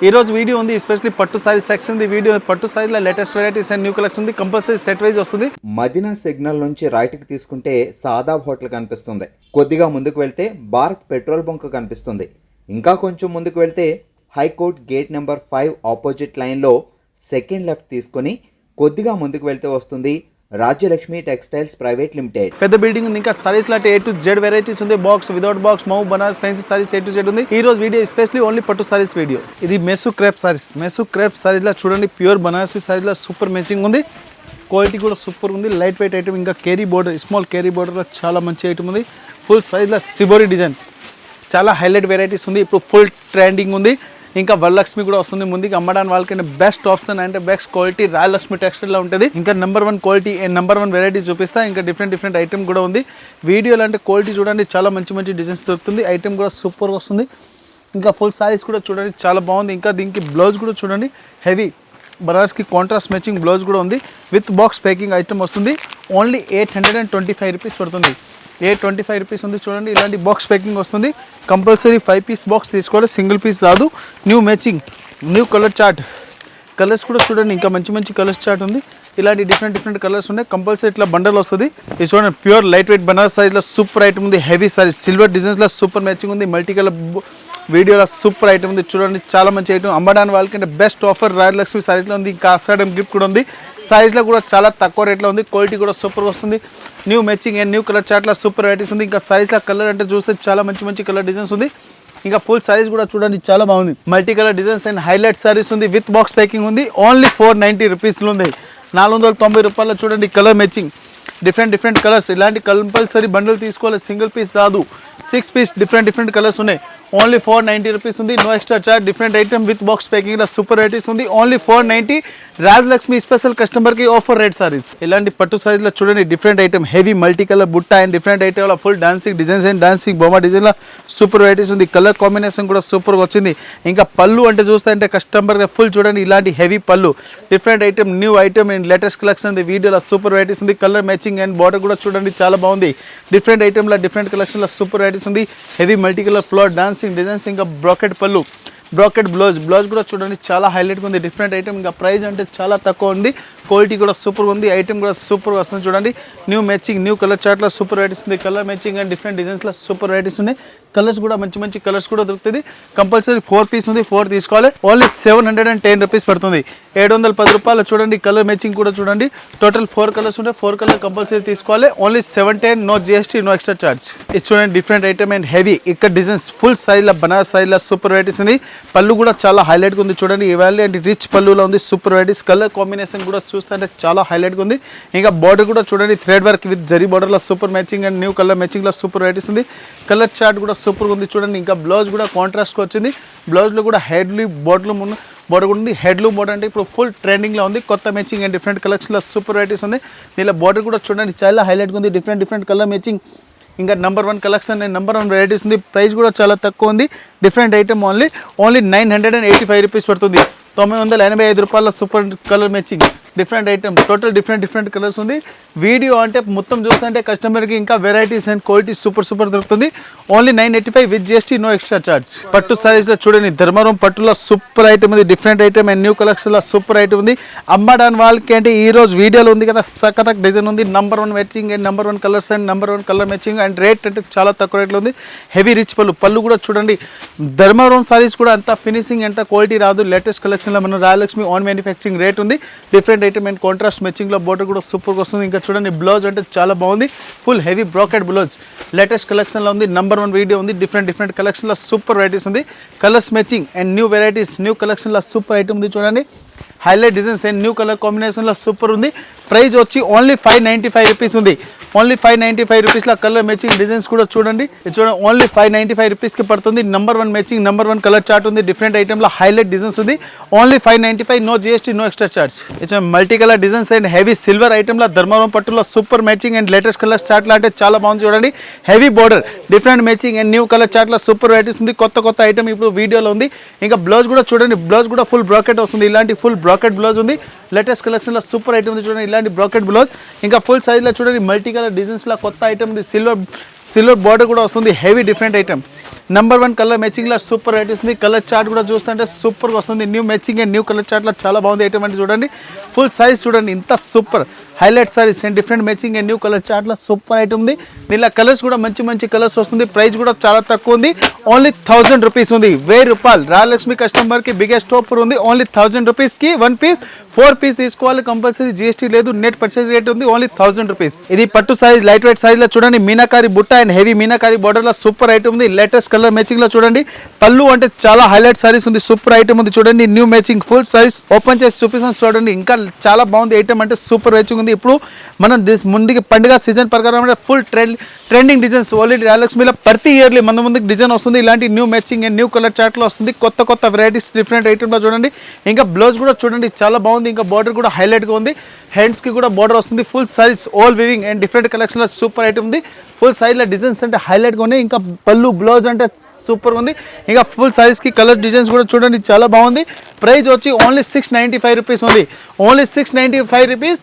ఈ రోజు వీడియో ఉంది ఎస్పెషల్లీ పట్టు సారీ సెక్షన్ ది వీడియో పట్టు సారీలో latest varieties and new collection ఉంది కంపల్సరీ సెట్ వైజ్ వస్తుంది. మదీనా సిగ్నల్ నుంచి రైట్ కి తీసుకుంటే సాదాబ్ హోటల్ కనిపిస్తుంది. కొద్దిగా ముందుకు వెళ్తే భారత్ పెట్రోల్ బంక్ కనిపిస్తుంది. ఇంకా కొంచెం ముందుకు వెళ్తే హైకోర్ట్ గేట్ నెంబర్ 5 ఆపోజిట్ లైన్లో సెకండ్ లెఫ్ట్ తీసుకొని కొద్దిగా ముందుకు వెళ్తే వస్తుంది రాజ్యలక్ష్మి టెక్స్టైల్స్ ప్రైవేట్ లిమిటెడ్. పెద్ద బిల్డింగ్ ఉంది. ఇంకా సారీస్ లాంటి A to Z వెరైటీస్ ఉంది. Box without box Mau Banaras fancy saris A to Z ఉంది. ఈ రోజు వీడియో ఎస్పెషల్లీ ఓన్లీ పట్టు సారీస్ వీడియో. ఇది మెసు క్రేప్ సారీస్. మెసు క్రేప్ సారీస్ లా చూడండి ప్యూర్ బనారసి సారీస్ లా సూపర్ మ్యాచింగ్ ఉంది. క్వాలిటీ కూడా సూపర్ ఉంది. Light weight item. ఇంకా కేరీ బోర్డర్ స్మాల్ కేరీ బోర్డర్ లో చాలా మంచి ఐటమ్ ఉంది. ఫుల్ సైజ్ లా సిబోరి డిజైన్ చాలా హైలైట్ వెరైటీస్ ఉంది. ఇప్పుడు ఫుల్ ట్రెండింగ్ ఉంది. ఇంకా వరలక్ష్మి కూడా వస్తుంది. ముందుకు అమ్మడానికి వాళ్ళకి బెస్ట్ ఆప్షన్ అంటే బెస్ట్ క్వాలిటీ రాయలక్ష్మి టెక్స్టైల్ లో ఉంటుంది. ఇంకా నెంబర్ 1 క్వాలిటీ నెంబర్ 1 వెరైటీ చూపిస్తా. ఇంకా డిఫరెంట్ ఐటమ్ కూడా ఉంది. వీడియోలో అంటే క్వాలిటీ చూడండి చాలా మంచి డిజైన్స్ దొరుకుతుంది. ఐటమ్ కూడా సూపర్ వస్తుంది. ఇంకా ఫుల్ సారీస్ కూడా చూడండి చాలా బాగుంది. ఇంకా దీనికి బ్లౌజ్ కూడా చూడండి హెవీ బనారస్కి కాంట్రాస్ట్ మ్యాచింగ్ బ్లౌజ్ కూడా ఉంది. విత్ బాక్స్ ప్యాకింగ్ ఐటమ్ వస్తుంది. ఓన్లీ 825 రూపీస్ పడుతుంది. 825 రూపీస్ ఉంది. చూడండి ఇలాంటి బాక్స్ ప్యాకింగ్ వస్తుంది. కంపల్సరీ 5 పీస్ బాక్స్ తీసుకోవాలి. సింగిల్ పీస్ రాదు. New matching new colour chart colours కూడా చూడండి. ఇంకా మంచి కలర్స్ చార్ట్ ఉంది. ఇలాంటి డిఫరెంట్ కలర్స్ ఉన్నాయి. కంపల్సరీ ఇట్లా బండల్ వస్తుంది. ఇది చూడండి ప్యూర్ లైట్ వెయిట్ బనారస్ సైజ్లో సూపర్ ఐటమ్ ఉంది. Heavy saris silver డిజైన్స్లో super matching ఉంది. మల్టీ కలర్ వీడియోలో సూపర్ ఐటమ్ ఉంది. చూడండి చాలా మంచి ఐటమ్. అమ్మడానికి వాళ్ళకంటే బెస్ట్ ఆఫర్ రాయలక్ష్మి సారీస్లో ఉంది. ఇంకా ఆషాఢం గిఫ్ట్ కూడా ఉంది. సారీస్లో కూడా చాలా తక్కువ రేట్లో ఉంది. క్వాలిటీ కూడా సూపర్ వస్తుంది. New matching and new colour చార్ట్లో సూపర్ వెరైటీస్ ఉంది. ఇంకా సారీస్లో కలర్ అంటే చూస్తే చాలా మంచి కలర్ డిజైన్స్ ఉంది. ఇంకా ఫుల్ సారీస్ కూడా చూడండి చాలా బాగుంది. Multi colour designs and highlight sarees ఉంది. విత్ బాక్స్ ప్యాకింగ్ ఉంది. ఓన్లీ 490 రూపీస్లో ఉంది. 490 రూపాయలు చూడండి కలర్ మ్యాచింగ్ డిఫరెంట్ కలర్స్. ఇలాంటి కంపల్సరీ బండిల్ తీసుకోవాలి. సింగిల్ పీస్ రాదు. 6 పీస్ డిఫరెంట్ కలర్స్ ఉన్నాయి. ఓన్లీ 490 రూపీస్ ఉంది. No extra charge. Different item with box packing super varieties ఉంది. ఓన్లీ 490 రాజలక్ష్మి స్పెషల్ కస్టమర్ కి ఆఫర్ రేట్ సారీస్. ఇలాంటి పట్టు సారీస్ లో చూడండి different item heavy multi colour బుట్ట and different item full dancing designs and dancing బొమ్మ design లో super varieties ఉంది. కలర్ కాంబినేషన్ కూడా సూపర్ గా వచ్చింది. ఇంకా పళ్ళు అంటే చూస్తే అంటే కస్టమర్ ఫుల్ చూడండి ఇలాంటి హెవీ పళ్ళు different item new item and latest collection వీడియోలో సూపర్ వెరైటీస్ ఉంది. కలర్ మ్యాచింగ్ అండ్ బార్డర్ కూడా చూడండి చాలా బాగుంది. డిఫరెంట్ ఐటమ్ లో డిఫరెంట్ కలెక్షన్ లో సూపర్ వెరైటీస్ ఉంది. Heavy multi colour floor dancing designs ఇంకా బ్రాకెట్ పళ్ళు బ్రాకెట్ బ్లౌజ్ కూడా చూడండి చాలా హైలైట్గా ఉంది. Different item. ఇంకా ప్రైస్ అంటే చాలా తక్కువ ఉంది. క్వాలిటీ కూడా సూపర్గా ఉంది. ఐటమ్ కూడా సూపర్గా వస్తుంది. చూడండి న్యూ మ్యాచింగ్ న్యూ కలర్ చార్ట్లో సూపర్ వెరైటీస్ ఉంది. కలర్ మ్యాచింగ్ అండ్ డిఫరెంట్ డిజైన్స్లో సూపర్ వెరైటీస్ ఉన్నాయి. కలర్స్ కూడా మంచి కలర్స్ కూడా దొరుకుతుంది. కంపల్సరీ 4 పీస్ ఉంది. 4 తీసుకోవాలి. ఓన్లీ 710 రూపీస్ పడుతుంది. 710 రూపాయలు చూడండి. కలర్ మ్యాచింగ్ కూడా చూడండి. టోటల్ 4 కలర్స్ ఉంటాయి. 4 కలర్ కంపల్సరీ తీసుకోవాలి. Only 710 no GST no extra charge. ఇది చూడండి డిఫరెంట్ ఐటమ్ అండ్ హెవీ ఇక్కడ డిజైన్స్ ఫుల్ సైజ్లో బనారస్ సైజ్లో సూపర్ వెరైటీస్ ఉంది. పళ్ళు కూడా చాలా హైలైట్గా ఉంది. చూడండి ఇవాళ అండ్ రిచ్ పళ్ళులో ఉంది. Super varieties. కలర్ కాంబినేషన్ కూడా చూస్తుంటే చాలా హైలైట్గా ఉంది. ఇంకా బార్డర్ కూడా చూడండి థ్రెడ్ వర్క్ విత్ జరీ బార్డర్లో super matching and new colour మ్యాచింగ్లో సూపర్ వెరైటీస్ ఉంది. కలర్ చార్ట్ కూడా సూపర్గా ఉంది. చూడండి ఇంకా బ్లౌజ్ కూడా కాంట్రాస్ట్గా వచ్చింది. బ్లౌజ్లో కూడా హెడ్లీ బోర్డర్ కూడా ఉంది. హెడ్లూమ్ బోర్డర్ అంటే ఇప్పుడు ఫుల్ ట్రెండింగ్లో ఉంది. కొత్త మ్యాచింగ్ అండ్ డిఫరెంట్ కలర్స్లో సూపర్ వెరైటీస్ ఉంది. దీనిలో బార్డర్ కూడా చూడండి చాలా హైలైట్గా ఉంది. డిఫరెంట్ కలర్ మ్యాచింగ్ ఇంకా number 1 collection and number 1 varieties ఉంది. ప్రైస్ కూడా చాలా తక్కువ ఉంది. డిఫరెంట్ ఐటమ్ ఓన్లీ 985 రూపీస్ పడుతుంది. 985 రూపాయల super colour matching different item total different colours ఉంది. వీడియో అంటే మొత్తం చూస్తుంటే కస్టమర్కి ఇంకా వెరైటీస్ అండ్ క్వాలిటీ సూపర్ దొరుకుతుంది. Only 985 with GST no extra charge. పట్టు సారీస్లో చూడండి ధర్మవరం పట్టులో సూపర్ ఐటమ్ ఉంది. డిఫరెంట్ ఐటమ్ అండ్ న్యూ కలెక్షన్లో సూపర్ ఐటమ్ ఉంది. అమ్మడానికి వాళ్ళకి అంటే ఈ రోజు వీడియోలో ఉంది కదా సకతక్ డిజైన్ ఉంది. Number 1 matching and number 1 colours and number 1 colour matching and rate అంటే చాలా తక్కువ రేట్లో ఉంది. హెవీ రిచ్ పళ్ళు కూడా చూడండి. ధర్మవరం సారీస్ కూడా అంత ఫినిషింగ్ అంత క్వాలిటీ రాదు. లేటెస్ట్ కలెక్షన్లో మన రాయలక్ష్మి ఆన్ మ్యానుఫ్యాక్చరింగ్ రేట్ ఉంది. డిఫరెంట్ ఐటమ్ అండ్ కాంట్రాస్ట్ మ్యాచింగ్లో బోర్డర్ కూడా సూపర్గా వస్తుంది. ఇంకా చూడండి బ్లౌజ్ అంటే చాలా బాగుంది. Full heavy bracket blouse latest కలెక్షన్లో ఉంది. నెంబర్ 1 వీడియో ఉంది. డిఫరెంట్ కలెక్షన్లో సూపర్ వెరైటీస్ ఉంది. Colours matching and new varieties new కలెక్షన్లో సూపర్ ఐటమ్ ఉంది. చూడండి highlight designs and new colour కాంబినేషన్లో సూపర్ ఉంది. ప్రైస్ వచ్చి ఓన్లీ 595 రూపీస్ ఉంది. ఓన్లీ 595 రూపీస్లో కలర్ మ్యాచింగ్ డిజైన్స్ కూడా చూడండి. ఓన్లీ 595 రూపీస్కి పడుతుంది. Number 1 matching number 1 colour chart ఉంది. డిఫరెంట్ ఐటమ్లో హైలైట్ డిజైన్స్ ఉంది. Only 595 no GST no extra charge. Multi colour designs and heavy silver ఐటమ్లో ధర్మవరం పట్టులో super matching and latest colour చార్ట్లో అంటే చాలా బాగుంది. చూడండి heavy border different matching and new colour చార్ట్లో సూపర్ వెరైటీస్ ఉంది. కొత్త ఐటమ్ ఇప్పుడు వీడియోలో ఉంది. ఇంకా బ్లౌజ్ కూడా చూడండి. బ్లౌజ్ కూడా ఫుల్ బ్రాకెట్ వస్తుంది. ఇలాంటి ఫుల్ బ్రాకెట్ బ్లౌజ్ ఉంది. లేటెస్ట్ కలెక్షన్లో సూపర్ ఐటమ్ ఉంది. చూడండి ఇలాంటి బ్రాకెట్ బ్లౌజ్ ఇంకా ఫుల్ సైజ్లో చూడండి మల్టీ కలర్ డిజైన్స్లో కొత్త ఐటమ్ ఉంది. సిల్వర్ బార్డర్ కూడా వస్తుంది, heavy different item. Number 1 colour matching లా సూపర్ రేట్ ఇస్తుంది. కలర్ చార్ట్ కూడా చూస్తుంటే సూపర్ వస్తుంది. New matching and new colour chart లా చాలా బాగుంది ఐటమ్ అంటే చూడండి. ఫుల్ సైజ్ చూడండి, ఇంత super highlight sarees and different matching and new colour chart లా సూపర్ ఐటమ్ ఉంది. దీనిలో కలర్స్ కూడా మంచి మంచి కలర్స్ వస్తుంది. ప్రైస్ కూడా చాలా తక్కువ ఉంది, ఓన్లీ 1000 రూపీస్ ఉంది. 1000 రూపాయలు రాయలక్ష్మి కస్టమర్ కి బిగ్గెస్ట్ ఆఫర్ ఉంది. ఓన్లీ 1000 రూపీస్ కి 1 పీస్ 4 పీస్ తీసుకోవాలి కంపల్సరీ, జిఎస్టీ లేదు. నెట్ పర్చేజ్ రేట్ ఉంది ఓన్లీ 1000 రూపీస్. ఇది పట్టు సైజ్ లైట్ వెయిట్ సైజ్ లో చూడండి, మీనాకారి బుట్ట అండ్ హెవీ మీనాకారి బార్డర్ లో సూపర్ ఐటమ్ ఉంది. లేటెస్ట్ కలర్ మ్యాచింగ్ లో చూడండి, పళ్ళు అంటే చాలా హైలైట్ సారీస్ ఉంది, సూపర్ ఐటమ్ ఉంది చూడండి. New matching full size open చేసి చూపిస్తాను చూడండి, ఇంకా చాలా బాగుంది ఐటమ్ అంటే సూపర్ మ్యాచింగ్ ఉంది. ఇప్పుడు మనం ముందుకి పండుగ సీజన్ ప్రకారం ఫుల్ ట్రెండింగ్ డిజైన్స్ ఆల్రెడీ రాయలక్ష్మిలో ప్రతి ఇయర్లీ ముందుకు డిజైన్ వస్తుంది. ఇలాంటి new matching and new colour chart లో వస్తుంది. కొత్త వెరైటీస్ డిఫరెంట్ ఐటమ్ లో చూడండి. ఇంకా బ్లౌజ్ కూడా చూడండి చాలా బాగుంది, ఇంకా బార్డర్ కూడా హైలైట్ గా ఉంది. హ్యాండ్స్ కి కూడా బార్డర్ వస్తుంది. Full size all weaving and different collection లో సూపర్ ఐటమ్ ఉంది. ఫుల్ సైజ్ లో డిజైన్స్ అంటే హైలైట్ గా ఉన్నాయి. ఇంకా పళ్ళు బ్లౌజ్ అంటే సూపర్ ఉంది. ఇంకా ఫుల్ సైజ్ కి కలర్ డిజైన్స్ కూడా చూడండి చాలా బాగుంది. ప్రైస్ వచ్చి ఓన్లీ 695 రూపీస్ ఉంది. Only 695 rupees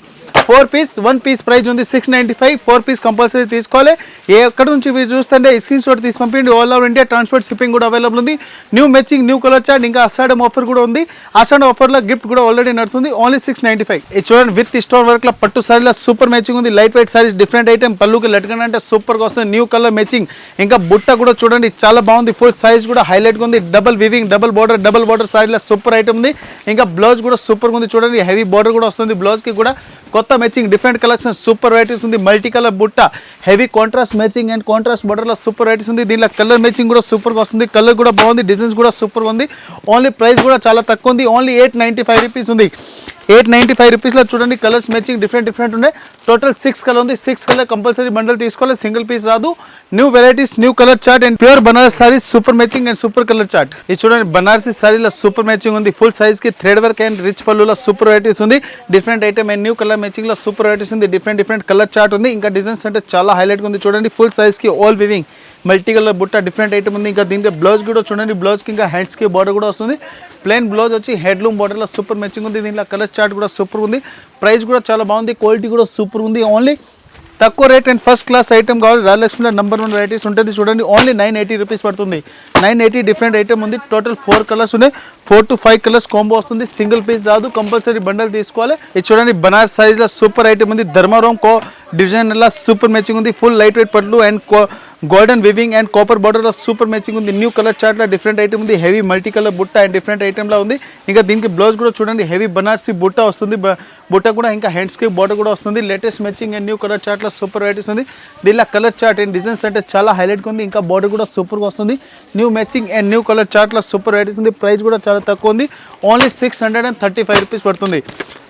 4 piece 1 piece price ఉంది 695. 4 పీస్ కంపల్సరీ తీసుకోవాలి. ఎక్కడ నుంచి మీరు చూస్తుంటే స్క్రీన్ షాట్ తీసి పంపించండి. All over India transport shipping కూడా అవైలబుల్ ఉంది. New matching new colour chart ఇంకా ఆషాఢం ఆఫర్ కూడా ఉంది. ఆషాఢం ఆఫర్లో గిఫ్ట్ కూడా ఆల్రెడీ నడుస్తుంది. ఓన్లీ 695. ఇది చూడండి విత్ స్టోన్ వర్క్ లో పట్టు సారీలో సూపర్ మ్యాచింగ్ ఉంది. Light wait saris different item, పళ్ళుకి లట్కన్ అంటే సూపర్ గా వస్తుంది. న్యూ కలర్ మ్యాచింగ్ ఇంకా బుట్ట కూడా చూడండి చాలా బాగుంది. ఫుల్ సైజ్ కూడా హైలైట్ గా ఉంది. డబుల్ వివింగ్ డబుల్ బార్డర్ సారీలో సూపర్ ఐటమ్ ఉంది. ఇంకా బ్లౌజ్ కూడా సూపర్ ఉంది చూడండి, హెవీ బార్డర్ కూడా వస్తుంది. బ్లౌజ్ కి కూడా కొత్త matching different collection super varieties ఉంది. మల్టీ కలర్ బుట్ట heavy contrast matching and contrast border లో సూపర్ వెరైటీస్ ఉంది. దీనిలో కలర్ మ్యాచింగ్ కూడా సూపర్ గా వస్తుంది. కలర్ కూడా బాగుంది, డిజైన్స్ కూడా సూపర్ ఉంది. ఓన్లీ ప్రైస్ కూడా చాలా తక్కువ ఉంది. ఓన్లీ 895 రూపీస్ ఉంది. 895 రూపీస్లో చూడండి కలర్స్ మ్యాచింగ్ డిఫరెంట్ ఉన్నాయి. టోటల్ 6 కలర్ ఉంది. 6 కలర్ కంపల్సరీ బండల్ తీసుకోవాలి, సింగిల్ పీస్ రాదు. New varieties new colour chart and pure Banaras saris super matching and super colour chart. ఇది చూడండి బనారసీ సారీలో సూపర్ మ్యాచింగ్ ఉంది. ఫుల్ సైజ్ కి థ్రెడ్ వర్క్ అండ్ రిచ్ పళ్ళులో సూపర్ వెరైటీస్ ఉంది. Different item and new colour matching లో super varieties ఉంది. Different colour chart ఉంది. ఇంకా డిజైన్స్ అంటే చాలా హైలైట్ ఉంది చూడండి. ఫుల్ సైజ్ కి ఆల్ వివింగ్ మల్టీ కలర్ బుట్ట డిఫరెంట్ ఐటమ్ ఉంది. ఇంకా దీంట్లో బ్లౌజ్ కూడా చూడండి, బ్లౌజ్ కి ఇంకా హ్యాండ్స్ కి బార్డర్ కూడా వస్తుంది. ప్లెయిన్ బ్లౌజ్ వచ్చి హెడ్లూమ్ బార్డర్లో సూపర్ మ్యాచింగ్ ఉంది. దీంట్లో కలర్ చార్ట్ కూడా సూపర్ ఉంది. ప్రైస్ కూడా చాలా బాగుంది, క్వాలిటీ కూడా సూపర్ ఉంది. ఓన్లీ తక్కువ rate and first class item కావాలి రాయలక్ష్మిలో నెంబర్ 1 వెరైటీస్ ఉంటుంది చూడండి. ఓన్లీ 980 రూపీస్ పడుతుంది. 980 డిఫరెంట్ ఐటమ్ ఉంది. టోటల్ 4 కలర్స్ ఉన్నాయి. 4 to 5 కలర్స్ కాంబో వస్తుంది. సింగిల్ పీస్ రాదు, కంపల్సరీ బండల్ తీసుకోవాలి. ఇది చూడండి బనారస్ సైజ్ లో సూపర్ ఐటమ్ ఉంది. ధర్మారాం డిజైన్ లా సూపర్ మ్యాచింగ్ ఉంది. ఫుల్ లైట్ వెయిట్ పట్లు and golden weaving and copper border లో సూపర్ మ్యాచింగ్ ఉంది. న్యూ కలర్ చార్ట్ లో డిఫరెంట్ ఐటమ్ ఉంది. హెవీ మల్టీ కలర్ బుట్ట అండ్ డిఫరెంట్ ఐటమ్ లా ఉంది. ఇంకా దీనికి బ్లౌజ్ కూడా చూడండి, హెవీ బనారసి బుట్ట వస్తుంది. బుట్ట కూడా ఇంకా హ్యాండ్స్ కి బార్డర్ కూడా వస్తుంది. Latest matching and new colour chart లో సూపర్ వెరైటీస్ ఉంది. దీనిలో కలర్ చార్ట్ అండ్ డిజైన్స్ అంటే చాలా హైలైట్ ఉంది. ఇంకా బార్డర్ కూడా సూపర్ గా వస్తుంది. New matching and new colour chart లో సూపర్ వెరైటీస్ ఉంది. ప్రైస్ కూడా చాలా తక్కువ ఉంది. ఓన్లీ 635 రూపీస్ పడుతుంది.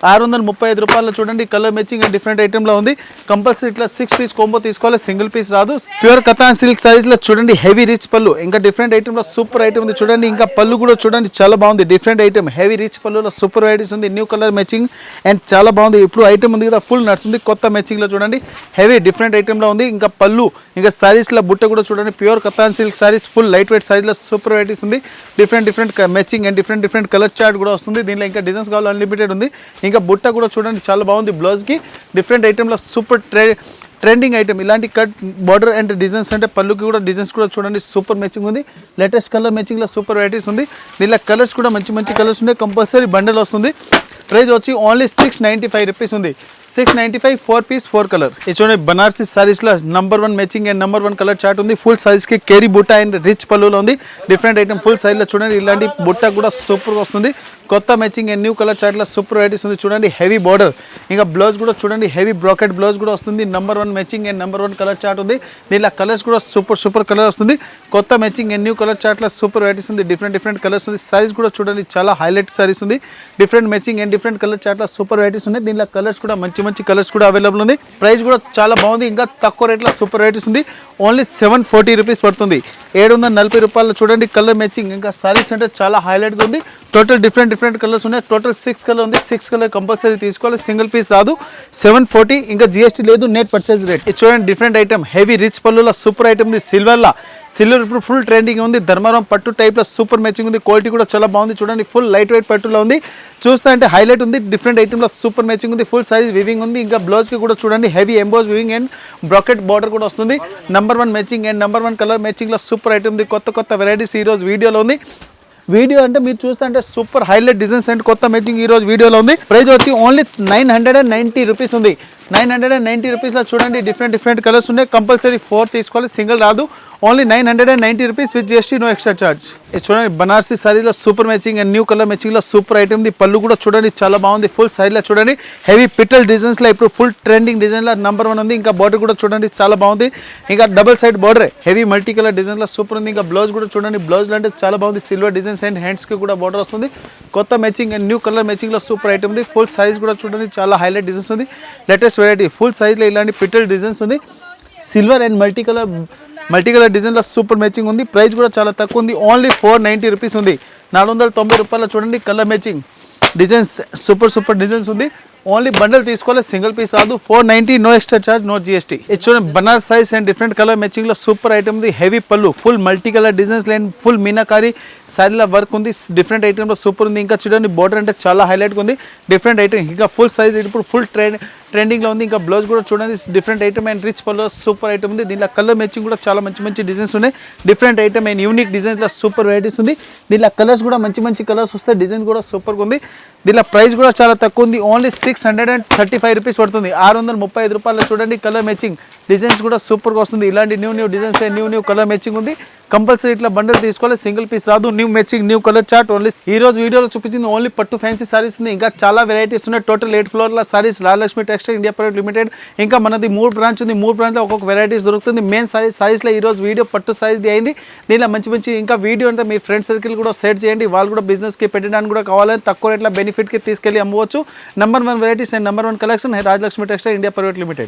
635 రూపాయలు చూడండి. Colour matching and different item లో ఉంది. కంపల్సరీ ఇట్లా 6 పీస్ కాంబో తీసుకోవాలి, సింగిల్ పీస్ రాదు. ప్యూర్ కథాన్ సిల్క్ సైజ్ లో చూడండి, హెవీ రిచ్ పళ్ళు ఇంకా డిఫరెంట్ ఐటమ్ లో సూపర్ ఐటమ్ ఉంది చూడండి. ఇంకా పళ్ళు కూడా చూడండి చాలా బాగుంది. డిఫరెంట్ ఐటమ్ హెవీ రిచ్ పళ్ళులో సూపర్ వెరైటీస్ ఉంది. న్యూ కలర్ మ్యాచింగ్ అండ్ చాలా బాగుంది. ఇప్పుడు ఐటమ్ ఉంది కదా ఫుల్ నడుస్తుంది. కొత్త మ్యాచింగ్ లో చూడండి, హెవీ డిఫరెంట్ ఐటమ్ లో ఉంది. ఇంకా పళ్ళు ఇంకా సారీస్ లో బుట్ట కూడా చూడండి. Pure katan silk saris full light weight size లో సూపర్ వెరైటీస్ ఉంది. Different matching and different colour chart కూడా వస్తుంది. దీనిలో ఇంకా డిజైన్స్ కావాలి అన్లిమిటెడ్ ఉంది. ఇంకా బుట్ట కూడా చూడండి చాలా బాగుంది. బ్లౌజ్ కి డిఫరెంట్ ఐటమ్ లో సూపర్ ట్రెండింగ్ ఐటమ్. ఇలాంటి కట్ బార్డర్ అండ్ డిజైన్స్ అంటే పళ్ళుకి కూడా డిజైన్స్ కూడా చూడండి సూపర్ మ్యాచింగ్ ఉంది. లేటెస్ట్ కలర్ మ్యాచింగ్ లో సూపర్ వెరైటీస్ ఉంది. దీనిలో కలర్స్ కూడా మంచి కలర్స్ ఉన్నాయి. కంపల్సరీ బండల్ వస్తుంది. ప్రైస్ వచ్చి ఓన్లీ 695 రూపీస్ ఉంది. 695 4 పీస్ 4 కలర్. ఇది చూడండి బనారసీ సారీస్ లో number 1 matching and number 1 colour chart ఉంది. ఫుల్ సైజ్ కి కేరీ బుట్ట అండ్ రిచ్ పళ్ళులో ఉంది. డిఫరెంట్ ఐటమ్ ఫుల్ సైజ్ లో చూడండి. ఇలాంటి బుట్ట కూడా సూపర్ గా వస్తుంది. కొత్త matching and new colour chart లో సూపర్ వెరైటీస్ ఉంది చూడండి. హెవీ బార్డర్ ఇంకా బ్లౌజ్ కూడా చూడండి, హెవీ బ్రాకెట్ బ్లౌజ్ కూడా వస్తుంది. Number 1 matching and number 1 colour chart ఉంది. దీనిలో కలర్స్ కూడా సూపర్ కలర్ వస్తుంది. కొత్త matching and new colour chart లో సూపర్ వెరైటీస్ ఉంది. డిఫరెంట్ కలర్స్ ఉంది. సారీస్ కూడా చూడండి చాలా హైలైట్ సారీస్ ఉంది. Different matching and different colour chart లో సూపర్ వెరైటీస్ ఉన్నాయి. దీనిలో కలర్స్ కూడా మంచి కలర్స్ కూడా అవైలబుల్ ఉంది. ప్రైస్ కూడా చాలా బాగుంది. ఇంకా తక్కువ రేట్లో సూపర్ వెరైటీస్ ఉంది. ఓన్లీ 740 రూపీస్ పడుతుంది. 740 రూపాయలు చూడండి. కలర్ మ్యాచింగ్ ఇంకా సారీస్ అంటే చాలా హైలైట్గా ఉంది. టోటల్ డిఫరెంట్ కలర్స్ ఉన్నాయి. టోటల్ 6 కలర్ ఉంది. 6 కలర్ కంపల్సరీ తీసుకోవాలి, సింగిల్ పీస్ రాదు. 740 ఇంకా జిఎస్టీ లేదు, నెట్ పర్చేజ్ రేట్. ఇది చూడండి డిఫరెంట్ ఐటమ్ హెవీ రిచ్ పళ్ళులో సూపర్ ఐటమ్ ఉంది. సిల్వర్లా సిల్వర్ ఇప్పుడు ఫుల్ ట్రెండింగ్ ఉంది. ధర్మారం పట్టు టైప్లో సూపర్ మ్యాచింగ్ ఉంది. క్వాలిటీ కూడా చాలా బాగుంది. చూడండి ఫుల్ లైట్ వెయిట్ పట్టులో ఉంది. చూస్తా అంటే హైలైట్ ఉంది. డిఫరెంట్ ఐటెంలో సూపర్ మ్యాచింగ్ ఉంది. ఫుల్ సైజ్ వివింగ్ ఉంది. ఇంకా బ్లౌజ్కి కూడా చూడండి heavy emboss weaving and bracket border కూడా వస్తుంది. Number 1 matching and number 1 colour మ్యాచింగ్లో సూపర్ ఐటమ్ ఉంది. కొత్త వెరైటీస్ ఈరోజు వీడియోలో ఉంది. వీడియో అంటే మీరు చూస్తే అంటే సూపర్ హైలైట్ డిజైన్స్ అండ్ కొత్త మ్యాచింగ్ ఈరోజు వీడియోలో ఉంది. ప్రైస్ వచ్చి ఓన్లీ 990 రూపీస్ ఉంది. 990 రూపీస్లో చూడండి డిఫరెంట్ కలర్స్ ఉన్నాయి. కంపల్సరీ 4 తీసుకోవాలి, సింగిల్ రాదు. Only 990 rupees with GST, no extra charge. ఇది చూడండి బనారసి సారీలో super matching and new colour మ్యాచింగ్లో సూపర్ ఐటమ్ ఉంది. పళ్ళు కూడా చూడండి చాలా బాగుంది. ఫుల్ సైడ్లో చూడండి హెవీ పిట్టల్ డిజైన్స్లో ఇప్పుడు ఫుల్ ట్రెండింగ్ డిజైన్లో నెంబర్ 1 ఉంది. ఇంకా బార్డర్ కూడా చూడండి చాలా బాగుంది. ఇంకా double side border heavy multi colour డిజైన్లో సూపర్ ఉంది. ఇంకా బ్లౌజ్ కూడా చూడండి, బ్లౌజ్ అంటే చాలా బాగుంది. సిల్వర్ డిజైన్స్ అండ్ హ్యాండ్స్కి కూడా బార్డర్ వస్తుంది. కొత్త మ్యాచింగ్ అండ్ న్యూ కలర్ మ్యాచింగ్లో సూపర్ ఐటమ్ ఉంది. ఫుల్ సైజ్ కూడా చూడండి చాలా హైలైట్ డిజైన్స్ ఉంది. లేటెస్ట్ వెరైటీ ఫుల్ సైజ్లో ఇలాంటి పిట్టల్ డిజైన్స్ ఉంది. సిల్వర్ అండ్ మల్టీ కలర్ డిజైన్లో సూపర్ మ్యాచింగ్ ఉంది. ప్రైస్ కూడా చాలా తక్కువ ఉంది. ఓన్లీ 490 రూపీస్ ఉంది. 490 రూపాయలు చూడండి colour matching designs super designs ఉంది. ఓన్లీ బండల్ తీసుకోవాలి, సింగిల్ పీస్ రాదు. 490, no extra charge, no GST. ఇది చూడండి Banaras size and different colour మ్యాచింగ్లో సూపర్ ఐటమ్ ఉంది. హెవీ పళ్ళు full multi colour designs line full meenakari శారీలో వర్క్ ఉంది. డిఫరెంట్ ఐటెంలో సూపర్ ఉంది. ఇంకా చూడండి బార్డర్ అంటే చాలా హైలైట్గా ఉంది. డిఫరెంట్ ఐటమ్ ఇంకా ఫుల్ సైజ్ ఇప్పుడు ఫుల్ ట్రెండింగ్లో ఉంది. ఇంకా బ్లౌజ్ కూడా చూడండి డిఫరెంట్ ఐటమ్ అండ్ రిచ్ పళ్ళు సూపర్ ఐటమ్ ఉంది. దీనిలో కలర్ మ్యాచింగ్ కూడా చాలా మంచి డిజైన్స్ ఉన్నాయి. డిఫరెంట్ ఐటమ్ అండ్ యూనిక్ డిజైన్స్లో సూపర్ వెరైటీస్ ఉంది. దీనిలో కలర్స్ కూడా మంచి కలర్స్ వస్తాయి. డిజైన్ కూడా సూపర్గా ఉంది. దీనిలో ప్రైస్ కూడా చాలా తక్కువ ఉంది. ఓన్లీ 635 రూపీస్ పడుతుంది. 635 రూపాయలు చూడండి కలర్ మ్యాచింగ్ డిజైన్స్ కూడా సూపర్గా వస్తుంది. ఇలాంటి new designs new colour matching ఉంది. కంపల్సరీ ఇట్లా బండల్ తీసుకోవాలి, సింగిల్ పీస్ రాదు. New matching new colour chart only. ఈ రోజు వీడియోలో చూపించింది ఓన్లీ పట్టు ఫ్యాన్సీ సారీస్ ఉంది. ఇంకా చాలా వెరైటీస్ ఉన్నాయి. టోటల్ 8 ఫ్లోర్ల saris Rajalakshmi textile India private limited. ఇంకా మనది 3 బ్రాంచ్ ఉంది. 3 బ్రాంచ్లో ఒక్కొక్క వెరైటీస్ దొరుకుతుంది. మెయిన్ సారీస్లో ఈ రోజు వీడియో పట్టు సారీస్ది అయింది. దీనిలో మంచి ఇంకా వీడియో అంటే మీ ఫ్రెండ్ సర్కిల్ కూడా షేర్ చేయండి. వాళ్ళు కూడా బిజినెస్కి పెట్టడానికి కూడా కావాలని తక్కువ రేట్ల బెనిఫిట్కి తీసుకెళ్ళి అమ్మవచ్చు. Number 1 varieties and number 1 collection Rajalakshmi textile India private limited.